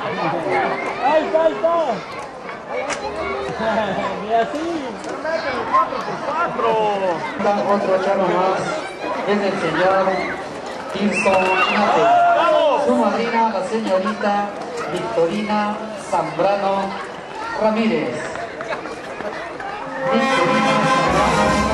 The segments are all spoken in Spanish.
Ahí está, ahí está. Y así. Otro charro más es el señor Tirso Nate. Su madrina, la señorita Victorina Zambrano Ramírez. Victorina Zambrano.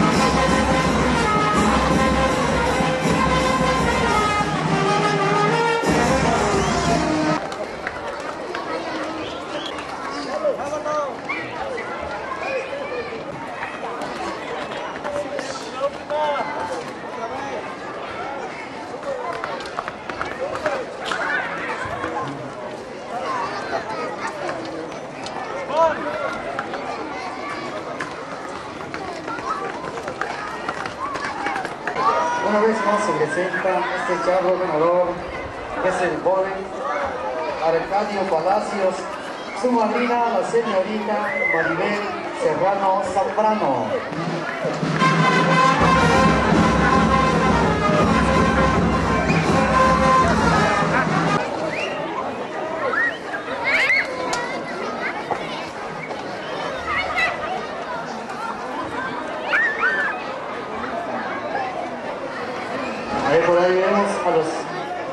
Una vez más se presenta este charro ganador, que es el joven Arcadio Palacios, su madrina la señorita Maribel Serrano Zambrano. Por ahí vemos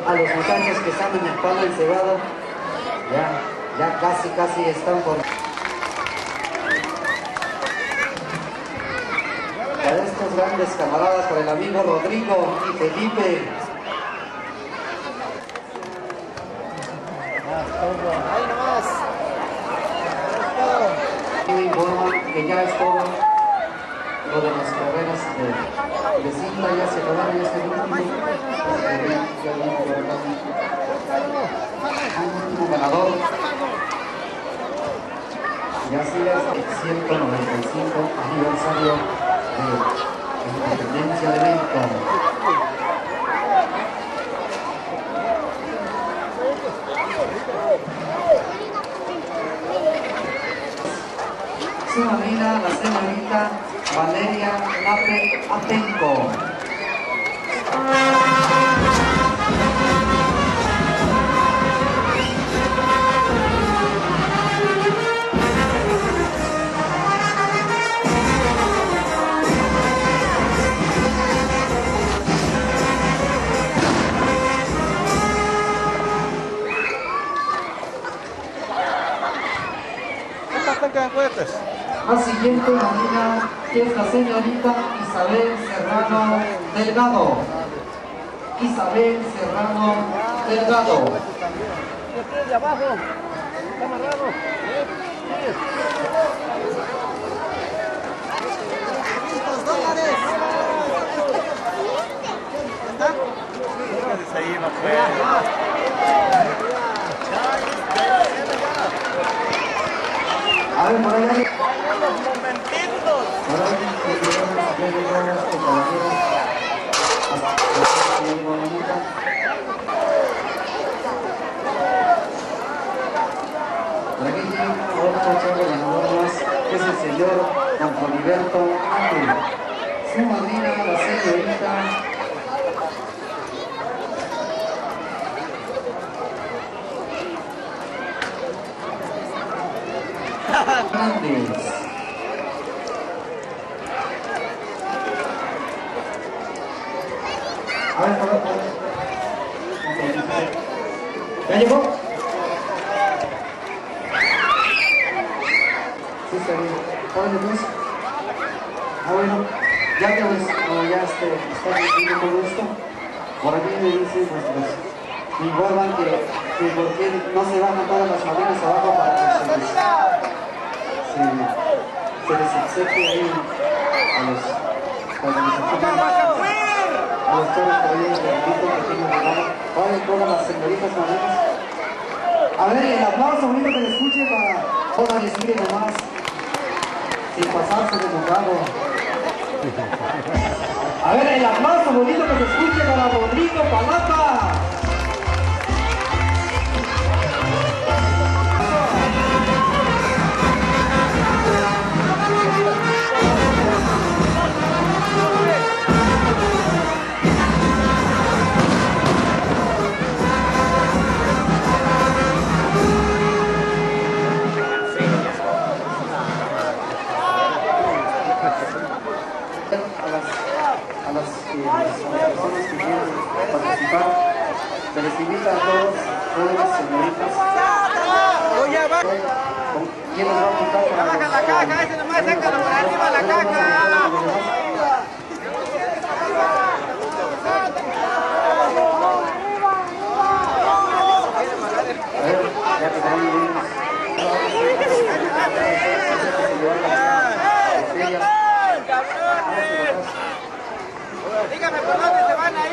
a los muchachos que están en el palo encebado. Ya casi están por... Para estos grandes camaradas, para el amigo Rodrigo y Felipe. Ahí nomás. Y me informan que ya es todo lo de las carreras de cinta, ya se acabaron este último ganador. Y así es el 195 aniversario de la independencia de México. Su madrina, la señorita Valeria Nape Atenco. La siguiente madrina es la señorita Isabel Serrano Delgado. Isabel Serrano Delgado. De abajo, está amarrado. $500. ¿Está? Ahí no puede. A ver, por allá. Los momentitos. Por aquí llega otro chavo ganador más, que es el señor Don Filiberto Ángel. Su madrina, la señorita Hernández. A ver, por favor. ¿Ya llegó? Sí, está bien. ¿Cuál es? Bueno, ya que está diciendo todo esto, por aquí me dicen, me informan que por qué no se bajan todas las madrinas abajo para que se les excepte ahí a los toros por ahí, que tienen regalo. Oye, todas las señoritas madrinas. A ver, el aplauso bonito que le escuche para decirle nomás, sin pasarse de mojado. A ver, el aplauso bonito que se escuche para Rodrigo Palapa. todos, jóvenes, señoritas. Oye, va. ¿Quién nos va a apuntar para Baja la caja, ese nomás, sácalo por arriba la caja. A ver, ya que están bien. Dígame por dónde se van a ir.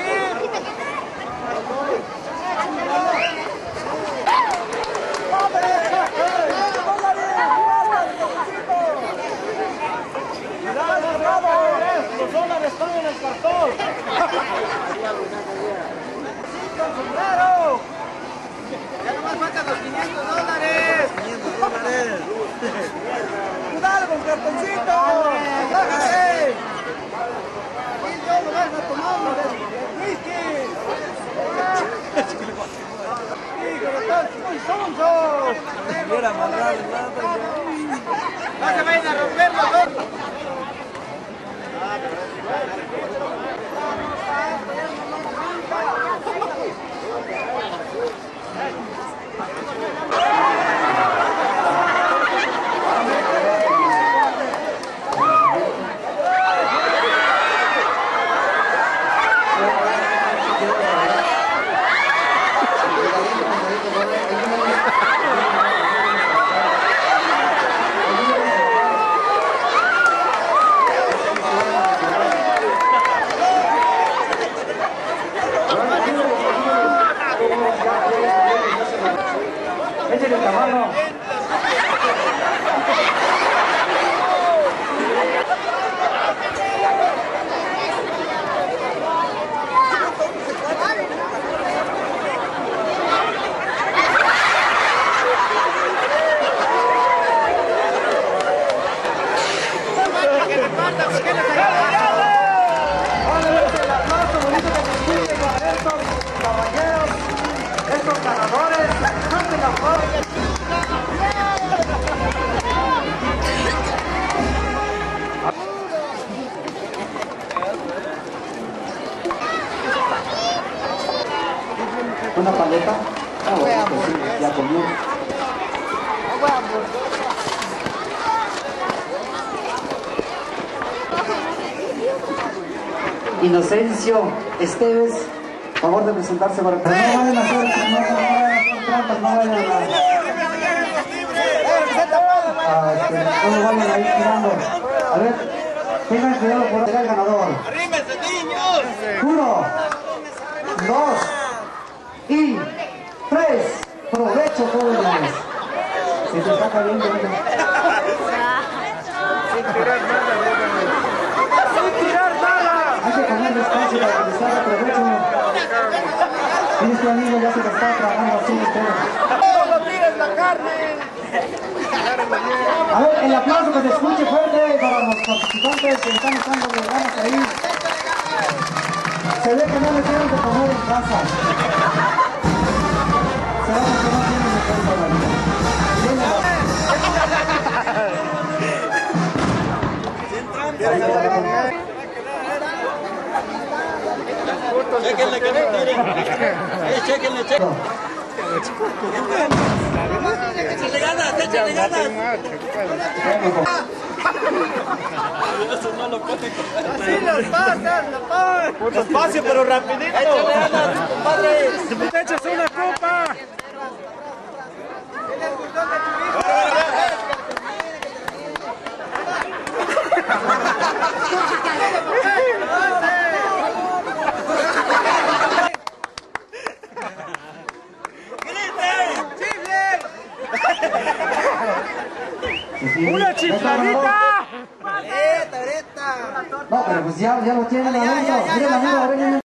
Los dólares están en el cartón. ¡Sombrero! Ya nomás faltan los $500. $500. ¡Dale con cartoncito! ¡Bájate! Y yo lo vas a tomar el whisky. ¡Híjole, están muy sonsos! ¡Quiera amarrar el lado! ¡No se vayan a romper los dos! Échale el caballo. Estos ganadores, canten la flor. Una paleta. Ah, bueno, pues sí, ya comió. Inocencio Esteves, favor de presentarse para que no vayan a hacer trampas, no vayan a... no vayan a ir tirando. A ver, tengan cuidado por ser el ganador. ¡Arrímense, niños! 1, 2 y 3. Provecho, jóvenes. Se te está caliente. Hay que comer despacio para que les haga provecho. Y este amigo ya se lo está tragando así ustedes. ¡No tires la carne! A ver, el aplauso que se escuche fuerte para los participantes que están echando las ganas ahí. Se ve que no le tienen de comer en casa. Se ve que no tienen de comer en la vida. Chéquenle que no tiren. Chéquenle, chéquenle. Échale ganas, échale ganas. Eso no lo puede. Así los pasan, lo pasan. Despacio, pero rapidito. Échale ganas, compadre. Te echas una copa. ¡Una chifladita! No, pero pues ya lo tienen adentro. Miren, amigo, ven.